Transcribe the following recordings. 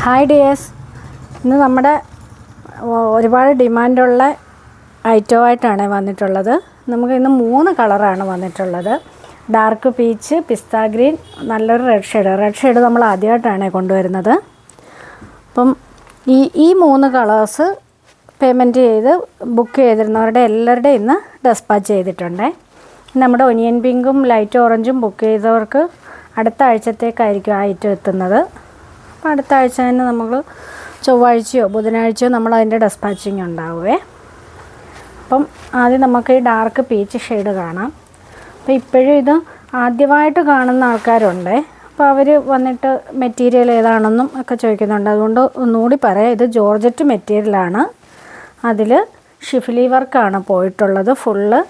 Hi dears, ഇന്ന് നമ്മുടെ ഒരുപാട് ഡിമാൻഡുള്ള ഐറ്റമായിട്ടാണ് വന്നിട്ടുള്ളത്. നമുക്ക് ഇന്ന് 3 കളറാണ് വന്നിട്ടുള്ളത്. ഡാർക്ക് പീച്ച്, പിസ്ത ഗ്രീൻ, നല്ലൊരു റെഡ് ഷെയ്ഡ് നമ്മൾ ആദ്യമായിട്ടാണ് കൊണ്ടുവരുന്നത്. അപ്പം ഈ 3 കളേഴ്സ് പേയ്മെൻറ്റ് ചെയ്ത് ബുക്ക് ചെയ്തിരുന്നവരുടെ എല്ലാവരുടെയും ഇന്ന് ഡെസ്പാച്ച് ചെയ്തിട്ടുണ്ട്. നമ്മുടെ ഒനിയൻ പിങ്കും ലൈറ്റ് ഓറഞ്ചും ബുക്ക് ചെയ്തവർക്ക് അടുത്ത ആഴ്ചത്തേക്കായിരിക്കും ആ ഐറ്റം എത്തുന്നത്. അപ്പോൾ അടുത്ത ആഴ്ച തന്നെ നമ്മൾ ചൊവ്വാഴ്ചയോ ബുധനാഴ്ചയോ നമ്മൾ അതിൻ്റെ ഡെസ്പാച്ചിങ് ഉണ്ടാവുമേ. അപ്പം ആദ്യം നമുക്ക് ഈ ഡാർക്ക് പീച്ച് ഷെയ്ഡ് കാണാം. അപ്പോൾ ഇപ്പോഴും ഇത് ആദ്യമായിട്ട് കാണുന്ന ആൾക്കാരുണ്ട്. അപ്പോൾ അവർ വന്നിട്ട് മെറ്റീരിയൽ ഏതാണെന്നും ഒക്കെ ചോദിക്കുന്നുണ്ട്. അതുകൊണ്ട് ഒന്നുകൂടി പറയാം, ഇത് ജോർജറ്റ് മെറ്റീരിയലാണ്. അതിൽ ഷിഫ്ലി വർക്കാണ് പോയിട്ടുള്ളത്. ഫുള്ള്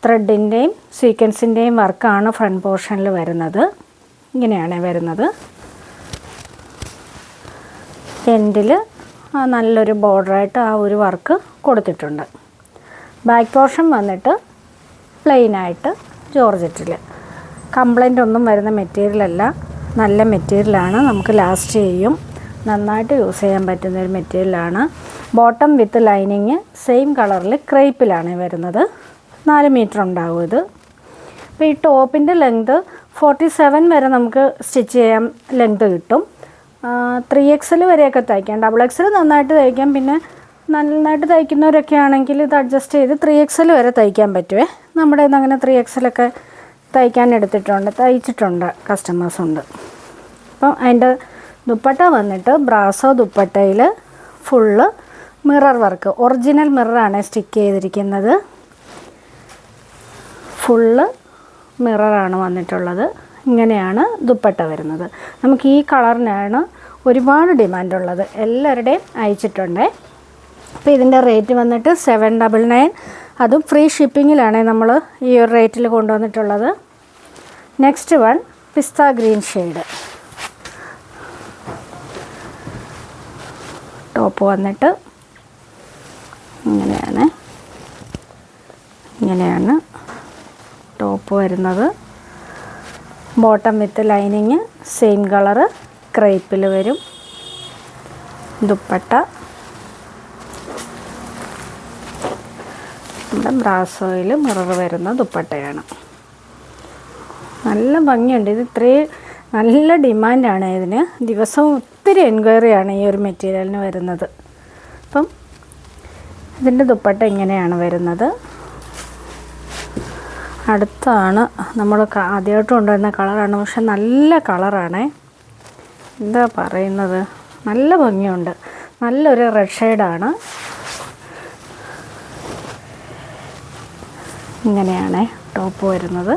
ത്രെഡിൻ്റെയും സീക്വൻസിൻ്റെയും വർക്കാണ് ഫ്രണ്ട് പോർഷനിൽ വരുന്നത്. ഇങ്ങനെയാണ് വരുന്നത്. എൻഡിൽ നല്ലൊരു ബോർഡറായിട്ട് ആ ഒരു വർക്ക് കൊടുത്തിട്ടുണ്ട്. ബാക്ക് പോർഷൻ വന്നിട്ട് പ്ലെയിനായിട്ട് ജോർജറ്റിൽ. കംപ്ലൈൻ്റ് ഒന്നും വരുന്ന മെറ്റീരിയലല്ല, നല്ല മെറ്റീരിയലാണ്. നമുക്ക് ലാസ്റ്റ് ചെയ്യും, നന്നായിട്ട് യൂസ് ചെയ്യാൻ പറ്റുന്നൊരു മെറ്റീരിയലാണ്. ബോട്ടം വിത്ത് ലൈനിങ് സെയിം കളറിൽ ക്രേപ്പിലാണ് വരുന്നത്. 4 മീറ്റർ ഉണ്ടാവും ഇത്. അപ്പോൾ ഈ ടോപ്പിൻ്റെ ലെങ്ത് 47 വരെ നമുക്ക് സ്റ്റിച്ച് ചെയ്യാൻ ലെങ്ത് കിട്ടും. 3XL വരെയൊക്കെ തയ്ക്കാം. XXL നന്നായിട്ട് തയ്ക്കാം. പിന്നെ നന്നായിട്ട് തയ്ക്കുന്നവരൊക്കെ ആണെങ്കിൽ ഇത് അഡ്ജസ്റ്റ് ചെയ്ത് 3XL വരെ തയ്ക്കാൻ പറ്റുമേ. നമ്മുടെ ഇന്ന് അങ്ങനെ 3XL ഒക്കെ തയ്ക്കാൻ തയ്ച്ചിട്ടുണ്ട് കസ്റ്റമേഴ്സുണ്ട്. അപ്പം അതിൻ്റെ ദുപ്പട്ട വന്നിട്ട് ബ്രാസോ ദുപ്പട്ടയിൽ ഫുള്ള് മിറർ വർക്ക്, ഒറിജിനൽ മിററാണ് സ്റ്റിക്ക് ചെയ്തിരിക്കുന്നത്. ഫുള്ള് മിററാണ് വന്നിട്ടുള്ളത്. ഇങ്ങനെയാണ് ദുപ്പട്ട വരുന്നത്. നമുക്ക് ഈ കളറിനാണ് ഒരുപാട് ഡിമാൻഡുള്ളത്. എല്ലാവരുടെയും അയച്ചിട്ടുണ്ട്. അപ്പോൾ ഇതിൻ്റെ റേറ്റ് വന്നിട്ട് 799. അതും ഫ്രീ ഷിപ്പിങ്ങിലാണ് നമ്മൾ ഈ ഒരു റേറ്റിൽ കൊണ്ടുവന്നിട്ടുള്ളത്. Next one pista green shade. Top വന്നിട്ട് ഇങ്ങനെയാണ് ടോപ്പ് വരുന്നത്. Bottom with lining same colour ക്രേപ്പിൽ വരും. ദുപ്പട്ട നമ്മുടെ ബ്രാസോയിൽ മിറർ വരുന്ന ദുപ്പട്ടയാണ്. നല്ല ഭംഗിയുണ്ട്. ഇത് ഇത്രയും നല്ല ഡിമാൻഡാണ് ഇതിന്. ദിവസവും ഒത്തിരി എൻക്വയറിയാണ് ഈ ഒരു മെറ്റീരിയലിന് വരുന്നത്. അപ്പം ഇതിൻ്റെ ദുപ്പട്ട ഇങ്ങനെയാണ് വരുന്നത്. അടുത്താണ് നമ്മൾ ആദ്യമായിട്ട് കൊണ്ടുവരുന്ന കളറാണ്. പക്ഷെ നല്ല കളറാണ്. എന്താ പറയുന്നത്, നല്ല ഭംഗിയുണ്ട്. നല്ലൊരു റെഡ് ഷെയ്ഡാണ്. ഇങ്ങനെയാണ് ടോപ്പ് വരുന്നത്.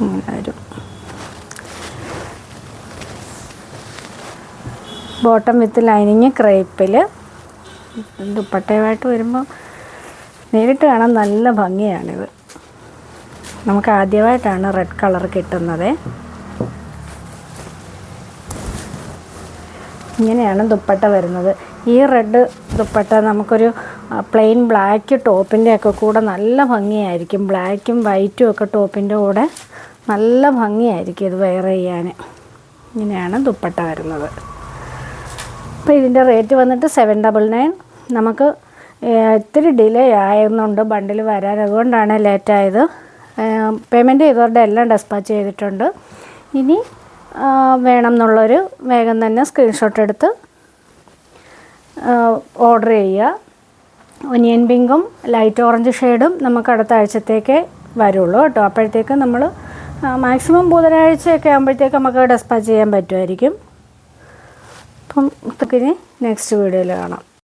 ഇങ്ങനെ വരും. Bottom with lining ക്രേപ്പിൽ. ദുപ്പട്ടയുമായിട്ട് വരുമ്പോൾ നേരിട്ട് കാണാൻ നല്ല ഭംഗിയാണിത്. നമുക്ക് ആദ്യമായിട്ടാണ് റെഡ് കളർ കിട്ടുന്നത്. ഇങ്ങനെയാണ് ദുപ്പട്ട വരുന്നത്. ഈ റെഡ് ദുപ്പട്ട നമുക്കൊരു പ്ലെയിൻ ബ്ലാക്ക് ടോപ്പിൻ്റെ ഒക്കെ കൂടെ നല്ല ഭംഗിയായിരിക്കും. ബ്ലാക്കും വൈറ്റും ഒക്കെ ടോപ്പിൻ്റെ കൂടെ നല്ല ഭംഗിയായിരിക്കും ഇത് വെയർ ചെയ്യാൻ. ഇങ്ങനെയാണ് ദുപ്പട്ട വരുന്നത്. അപ്പോൾ ഇതിൻ്റെ റേറ്റ് വന്നിട്ട് 799. നമുക്ക് ഇത്തിരി ഡിലേ ആയിരുന്നുണ്ട് ബണ്ടിൽ വരാൻ, അതുകൊണ്ടാണ് ലേറ്റായത്. പേയ്മെൻറ്റ് ചെയ്തവരുടെ എല്ലാം ഡെസ്പാച്ച് ചെയ്തിട്ടുണ്ട്. ഇനി വേണം എന്നുള്ളൊരു വേഗം തന്നെ സ്ക്രീൻഷോട്ട് എടുത്ത് ഓർഡർ ചെയ്യുക. ഒനിയൻ പിങ്കും ലൈറ്റ് ഓറഞ്ച് ഷെയ്ഡും നമുക്ക് അടുത്ത ആഴ്ചത്തേക്കേ വരുള്ളൂ കേട്ടോ. അപ്പോഴത്തേക്ക് നമ്മൾ മാക്സിമം ബുധനാഴ്ചയൊക്കെ ആകുമ്പോഴത്തേക്ക് നമുക്ക് ഡെസ്പാച്ച് ചെയ്യാൻ പറ്റുമായിരിക്കും. അപ്പം ഇനി നെക്സ്റ്റ് വീഡിയോയിൽ കാണാം.